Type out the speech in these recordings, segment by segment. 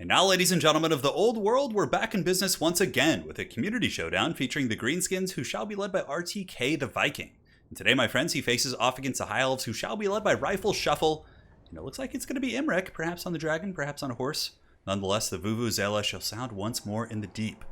And now, ladies and gentlemen of the old world, we're back in business once again with a community showdown featuring the Greenskins, who shall be led by RTK the Viking. And today, my friends, he faces off against the High Elves, who shall be led by Rifle Shuffle. And it looks like it's going to be IMRIK, perhaps on the dragon, perhaps on a horse. Nonetheless, the Vuvuzela shall sound once more in the deep.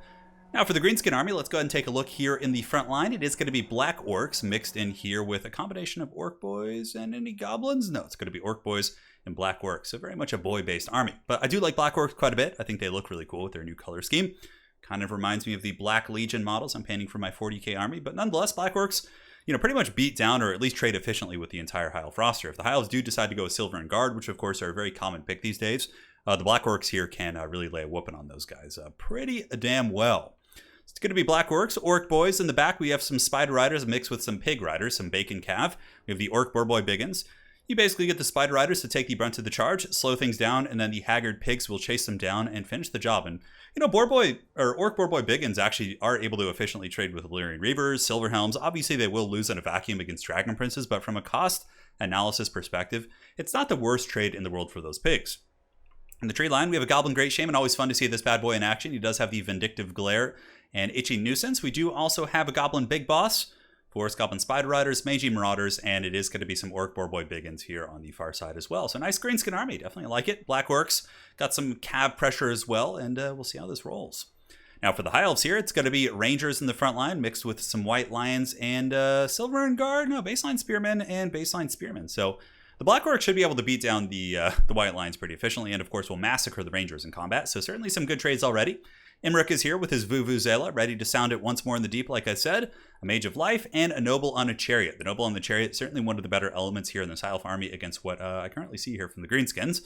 Now, for the Greenskin army, let's go ahead and take a look here in the front line. It is going to be Black Orcs mixed in here with a combination of Orc Boys and any Goblins. No, it's going to be Orc Boys and Black Orcs, so very much a boy-based army. But I do like Black Orcs quite a bit. I think they look really cool with their new color scheme. Kind of reminds me of the Black Legion models I'm painting for my 40k army. But nonetheless, Black Orcs, pretty much beat down or at least trade efficiently with the entire High Elf roster. If the High Elves do decide to go with Silver and Guard, which of course are a very common pick these days, the Black Orcs here can really lay a whooping on those guys pretty damn well. It's going to be Black Orcs, Orc Boys. In the back, we have some Spider Riders mixed with some Pig Riders, some Bacon Cav. We have the Orc Boarboy Biggins. You basically get the Spider Riders to take the brunt of the charge, slow things down, and then the Haggard Pigs will chase them down and finish the job. And, Boarboy or Orc Boarboy Biggins actually are able to efficiently trade with Illyrian Reavers, Silverhelms. Obviously, they will lose in a vacuum against Dragon Princes, but from a cost analysis perspective, it's not the worst trade in the world for those pigs. In the tree line, we have a Goblin Great Shaman. Always fun to see this bad boy in action. He does have the Vindictive Glare and Itchy Nuisance. We do also have a Goblin Big Boss, Forest Goblin Spider Riders, Magi Marauders, and it is going to be some Orc Boarboy Biggins here on the far side as well. So nice Greenskin army, definitely like it. Black Orcs got some Cav pressure as well, and we'll see how this rolls. Now for the High Elves here, it's going to be Rangers in the front line mixed with some White Lions and Silver and Guard, Baseline Spearmen and Baseline Spearmen. So the Black Orcs should be able to beat down the White Lions pretty efficiently, and of course will massacre the Rangers in combat. So certainly some good trades already. IMRIK is here with his Vuvuzela, ready to sound it once more in the deep, like I said. A Mage of Life and a Noble on a Chariot. The Noble on the Chariot, certainly one of the better elements here in this High Elf army against what I currently see here from the Greenskins.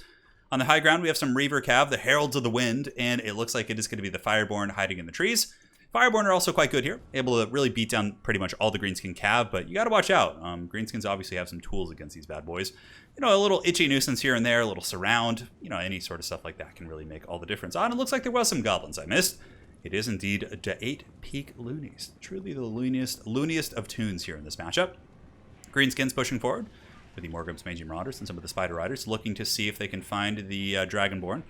On the high ground, we have some Reaver Cav, the Heralds of the Wind, and it looks like it is going to be the Fireborn hiding in the trees. Fireborn are also quite good here, able to really beat down pretty much all the Greenskin Cav, but you got to watch out. Greenskins obviously have some tools against these bad boys. A little Itchy Nuisance here and there, a little Surround, any sort of stuff like that can really make all the difference. And it looks like there was some Goblins I missed. It is indeed the 8 Peak Loonies. Truly the looniest of tunes here in this matchup. Greenskins pushing forward with the Morgrim's Magi Marauders and some of the Spider Riders, looking to see if they can find the Dragonborn.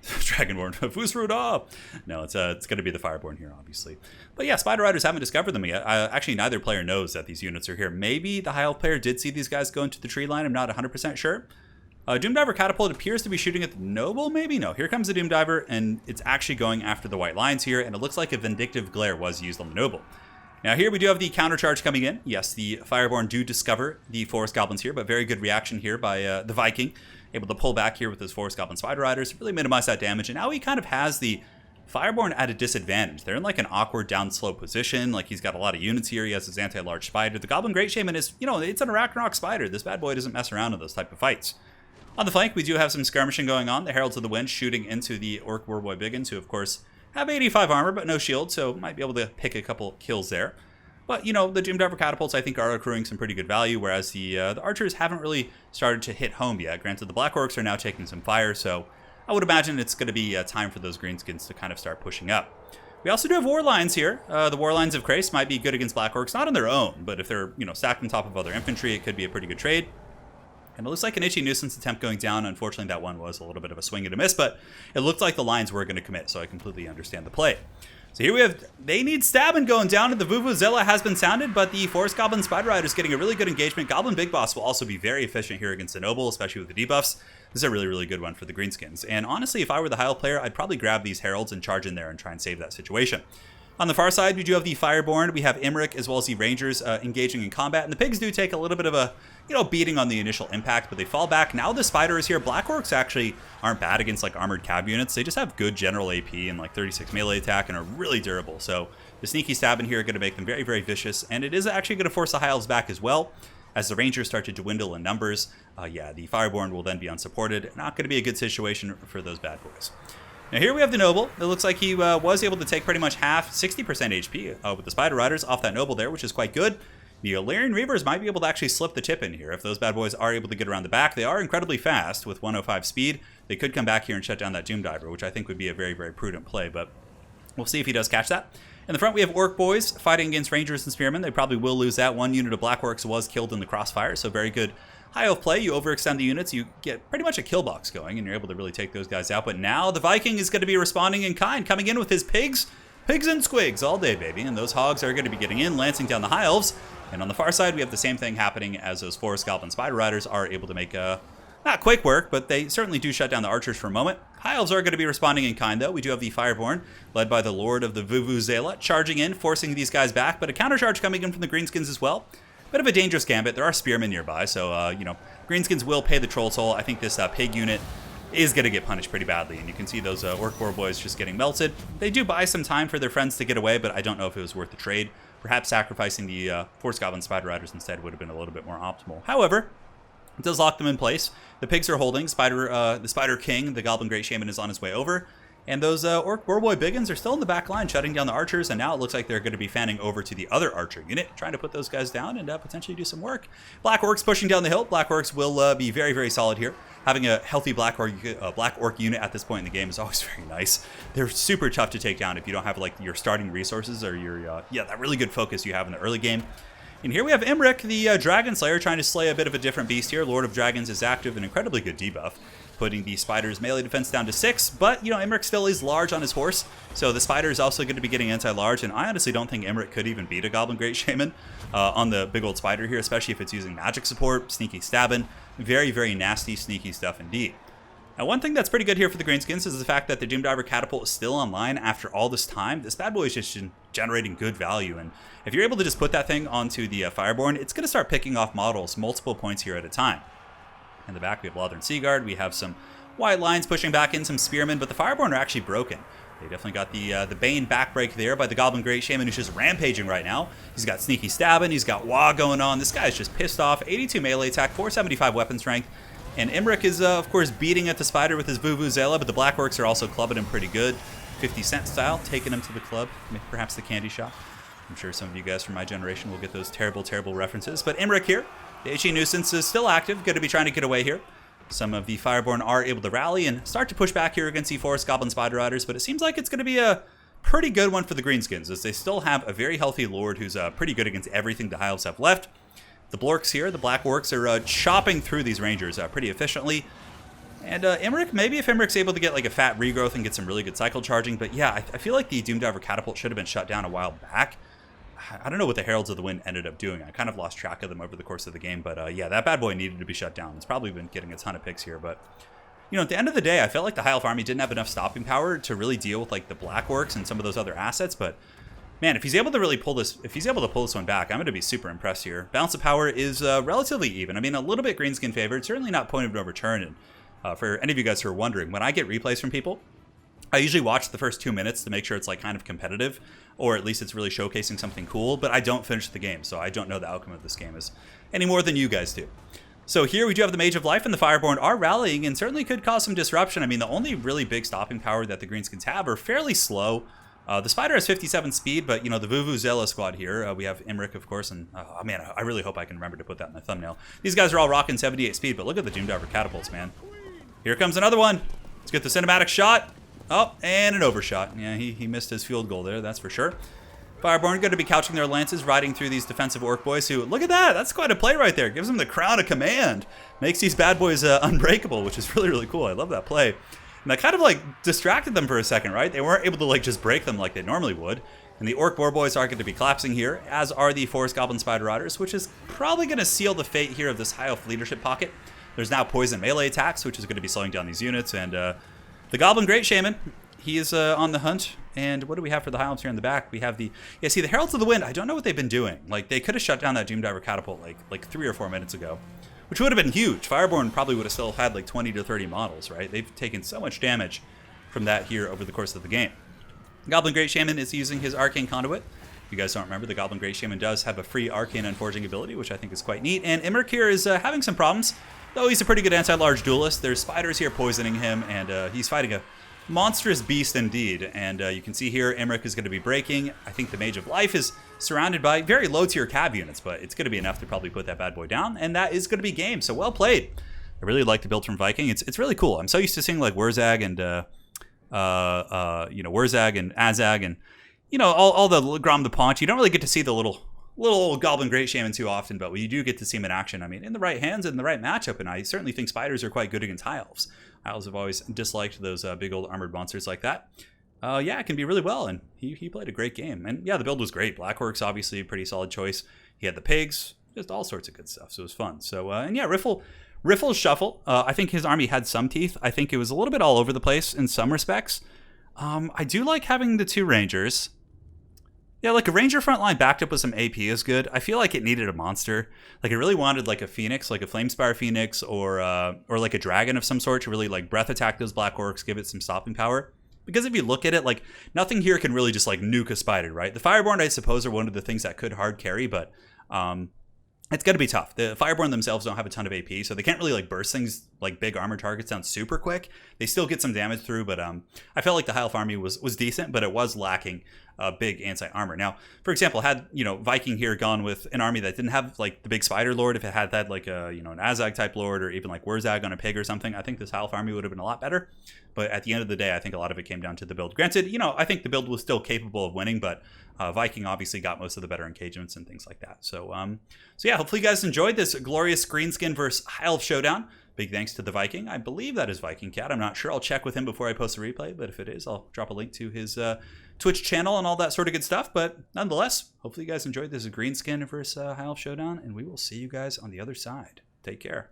Dragonborn, Fusruda! No, it's going to be the Fireborn here, obviously. But yeah, Spider Riders haven't discovered them yet. Actually, neither player knows that these units are here. Maybe the High Elf player did see these guys go into the tree line. I'm not 100% sure. Doomdiver Catapult appears to be shooting at the Noble, maybe? No, here comes the Doomdiver, and it's actually going after the White Lions here, and it looks like a Vindictive Glare was used on the Noble. Now here we do have the countercharge coming in. Yes, the Fireborn do discover the Forest Goblins here, but very good reaction here by the Viking. Able to pull back here with his Forest Goblin Spider Riders, really minimize that damage, and now he kind of has the Fireborn at a disadvantage. They're in like an awkward downslope position, like he's got a lot of units here, he has his anti-large spider. The Goblin Great Shaman is, it's an Arachnarok spider. This bad boy doesn't mess around in those type of fights. On the flank, we do have some skirmishing going on. The Heralds of the Wind shooting into the Orc Boarboy Biggins, who of course have 85 armor but no shield, so might be able to pick a couple kills there. But, the Doomdiver Catapults, I think, are accruing some pretty good value, whereas the Archers haven't really started to hit home yet. Granted, the Black Orcs are now taking some fire, so I would imagine it's going to be time for those Greenskins to kind of start pushing up. We also do have War Lions here. The War Lions of Krace might be good against Black Orcs, not on their own, but if they're, stacked on top of other infantry, it could be a pretty good trade. And it looks like an Itchy Nuisance attempt going down. Unfortunately, that one was a little bit of a swing and a miss, but it looked like the Lions were going to commit, so I completely understand the play. So here we have, they need stabbing going down, and the Vuvuzela has been sounded, but the Forest Goblin Spider Rider is getting a really good engagement. Goblin Big Boss will also be very efficient here against the Noble, especially with the debuffs. This is a really, really good one for the Greenskins. And honestly, if I were the High Elf player, I'd probably grab these Heralds and charge in there and try and save that situation. On the far side, we do have the Fireborn. We have IMRIK as well as the Rangers engaging in combat. And the Pigs do take a little bit of a, beating on the initial impact, but they fall back. Now the Spider is here. Black Orcs actually aren't bad against like armored cav units. They just have good general AP and like 36 melee attack and are really durable. So the sneaky stab in here are going to make them very, very vicious. And it is actually going to force the High Elves back as well. As the Rangers start to dwindle in numbers, the Fireborn will then be unsupported. Not going to be a good situation for those bad boys. Now here we have the Noble. It looks like he was able to take pretty much half, 60% HP with the Spider Riders off that Noble there, which is quite good. The Illyrian Reavers might be able to actually slip the tip in here. If those bad boys are able to get around the back, they are incredibly fast with 105 speed. They could come back here and shut down that Doomdiver, which I think would be a very, very prudent play, but we'll see if he does catch that. In the front, we have Orc Boys fighting against Rangers and Spearmen. They probably will lose that. One unit of Black Orcs was killed in the crossfire, so very good High Elf play, you overextend the units, you get pretty much a kill box going, and you're able to really take those guys out. But now the Viking is going to be responding in kind, coming in with his pigs and squigs all day, baby. And those hogs are going to be getting in, lancing down the High Elves. And on the far side, we have the same thing happening as those Forest Goblin Spider Riders are able to make not quick work, but they certainly do shut down the archers for a moment. High Elves are going to be responding in kind, though. We do have the Fireborn, led by the Lord of the Vuvuzela, charging in, forcing these guys back, but a countercharge coming in from the Greenskins as well. Bit of a dangerous gambit. There are spearmen nearby, so, you know, Greenskins will pay the Troll Toll. I think this pig unit is going to get punished pretty badly, and you can see those Orc War Boys just getting melted. They do buy some time for their friends to get away, but I don't know if it was worth the trade. Perhaps sacrificing the Forest Goblin Spider Riders instead would have been a little bit more optimal. However, it does lock them in place. The pigs are holding. The Spider King, the Goblin Great Shaman, is on his way over. And those Orc Warboy Biggins are still in the back line, shutting down the archers. And now it looks like they're going to be fanning over to the other archer unit, trying to put those guys down and potentially do some work. Black Orcs pushing down the hill. Black Orcs will be very, very solid here. Having a healthy Black Orc unit at this point in the game is always very nice. They're super tough to take down if you don't have like your starting resources or your that really good focus you have in the early game. And here we have IMRIK, the Dragon Slayer, trying to slay a bit of a different beast here. Lord of Dragons is active, an incredibly good debuff, putting the Spider's melee defense down to 6. But, you know, IMRIK still is large on his horse, so the Spider is also going to be getting anti-large. And I honestly don't think IMRIK could even beat a Goblin Great Shaman on the big old Spider here, especially if it's using magic support, sneaky stabbing. Very, very nasty, sneaky stuff indeed. Now, one thing that's pretty good here for the Greenskins is the fact that the Doomdiver Catapult is still online after all this time. This bad boy is just generating good value, and if you're able to just put that thing onto the Fireborn, it's going to start picking off models multiple points here at a time. In the back, we have Lothern Seaguard. We have some White Lions pushing back in, some Spearmen, but the Fireborn are actually broken. They definitely got the Bane backbreak there by the Goblin Great Shaman, who's just rampaging right now. He's got sneaky stabbing. He's got Wah going on. This guy's just pissed off. 82 melee attack, 475 weapon strength. And IMRIK is, of course, beating at the Spider with his Vuvuzela, but the Black Orcs are also clubbing him pretty good. 50 Cent style, taking him to the club, perhaps the candy shop. I'm sure some of you guys from my generation will get those terrible, terrible references. But IMRIK here, the HE Nuisance is still active, going to be trying to get away here. Some of the Fireborn are able to rally and start to push back here against the Forest Goblin Spider Riders, but it seems like it's going to be a pretty good one for the Greenskins, as they still have a very healthy Lord who's pretty good against everything the High Elves have left. The Blorks here, the Black Orcs, are chopping through these Rangers pretty efficiently. And IMRIK, maybe if IMRIK's able to get like a fat regrowth and get some really good cycle charging, but yeah, I feel like the Doomdiver Catapult should have been shut down a while back. I don't know what the Heralds of the Wind ended up doing. I kind of lost track of them over the course of the game, but yeah, that bad boy needed to be shut down. It's probably been getting a ton of picks here, but you know, at the end of the day, I felt like the High Elf army didn't have enough stopping power to really deal with like the Black Orcs and some of those other assets, but man, if he's able to really pull this, one back, I'm going to be super impressed here. Balance of power is relatively even. I mean, a little bit Greenskin favored, certainly not point of no return. And for any of you guys who are wondering, when I get replays from people, I usually watch the first 2 minutes to make sure it's like kind of competitive, or at least it's really showcasing something cool, but I don't finish the game, so I don't know the outcome of this game is any more than you guys do. So here we do have the Mage of Life, and the Fireborn are rallying and certainly could cause some disruption. I mean, the only really big stopping power that the Greenskins have are fairly slow. The Spider has 57 speed, but, you know, the Vuvuzela squad here, we have IMRIK, of course, and, oh, man, I really hope I can remember to put that in my thumbnail. These guys are all rocking 78 speed, but look at the Doomdiver Catapults, man. Here comes another one. Let's get the cinematic shot. Oh, and an overshot. Yeah, he missed his field goal there, that's for sure. Fireborn going to be couching their lances, riding through these defensive Orc boys who, look at that, that's quite a play right there. Gives them the crown of command. Makes these bad boys unbreakable, which is really, really cool. I love that play. And that kind of like distracted them for a second, right? They weren't able to like just break them like they normally would. And the Orc War Boys are going to be collapsing here, as are the Forest Goblin Spider Riders, which is probably going to seal the fate here of this High Elf leadership pocket. There's now poison melee attacks, which is going to be slowing down these units. And the Goblin Great Shaman, he is on the hunt. And what do we have for the High Elves here in the back? We have the, yeah, see, the Heralds of the Wind, I don't know what they've been doing. Like, they could have shut down that Doomdiver Catapult like 3 or 4 minutes ago, which would have been huge. Fireborn probably would have still had like 20 to 30 models, right? They've taken so much damage from that here over the course of the game. Goblin Great Shaman is using his Arcane Conduit. If you guys don't remember, the Goblin Great Shaman does have a free Arcane Unforging ability, which I think is quite neat. And IMRIK here is having some problems, though he's a pretty good anti-large duelist. There's spiders here poisoning him, and he's fighting a monstrous beast indeed. And you can see here, IMRIK is going to be breaking. I think the Mage of Life is surrounded by very low tier cab units, but it's going to be enough to probably put that bad boy down, and that is going to be game. So well played. I really like the build from Viking. It's really cool. I'm so used to seeing like Wurzag and Wurzag and Azag and, you know, all the Grom the Paunch. You don't really get to see the little little Goblin Great Shaman too often, but we do get to see him in action. I mean, in the right hands and the right matchup, and I certainly think spiders are quite good against High Elves. High Elves have always disliked those big old armored monsters like that. Yeah, it can be really well, and he played a great game. And yeah, the build was great. Blackwork's obviously a pretty solid choice. He had the pigs, just all sorts of good stuff, so it was fun. So, and yeah, Riffle's Shuffle, I think his army had some teeth. I think it was a little bit all over the place in some respects. I do like having the 2 Rangers. Yeah, like a Ranger frontline backed up with some AP is good. I feel like it needed a monster. Like it really wanted like a Phoenix, like a Flamespire Phoenix or like a Dragon of some sort to really like breath attack those Black Orcs, give it some stopping power. Because if you look at it, like nothing here can really just like nuke a spider, right? The Fireborn, I suppose, are one of the things that could hard carry, but it's going to be tough. The Fireborn themselves don't have a ton of AP, so they can't really like burst things like big armor targets down super quick. They still get some damage through, but I felt like the High Elf army was decent, but it was lacking big anti-armor. Now, for example, had Viking here gone with an army that didn't have like the big Spider Lord, if it had that like a an Azag type Lord or even like Wurzag on a pig or something, I think this High Elf army would have been a lot better. But at the end of the day, I think a lot of it came down to the build. Granted, I think the build was still capable of winning, but Viking obviously got most of the better engagements and things like that. So yeah, hopefully you guys enjoyed this glorious Greenskin versus High Elf showdown. Big thanks to the Viking. I believe that is Viking Cat. I'm not sure. I'll check with him before I post the replay, but if it is, I'll drop a link to his Twitch channel and all that sort of good stuff. But nonetheless, hopefully you guys enjoyed this Greenskin versus High Elf showdown, and we will see you guys on the other side. Take care.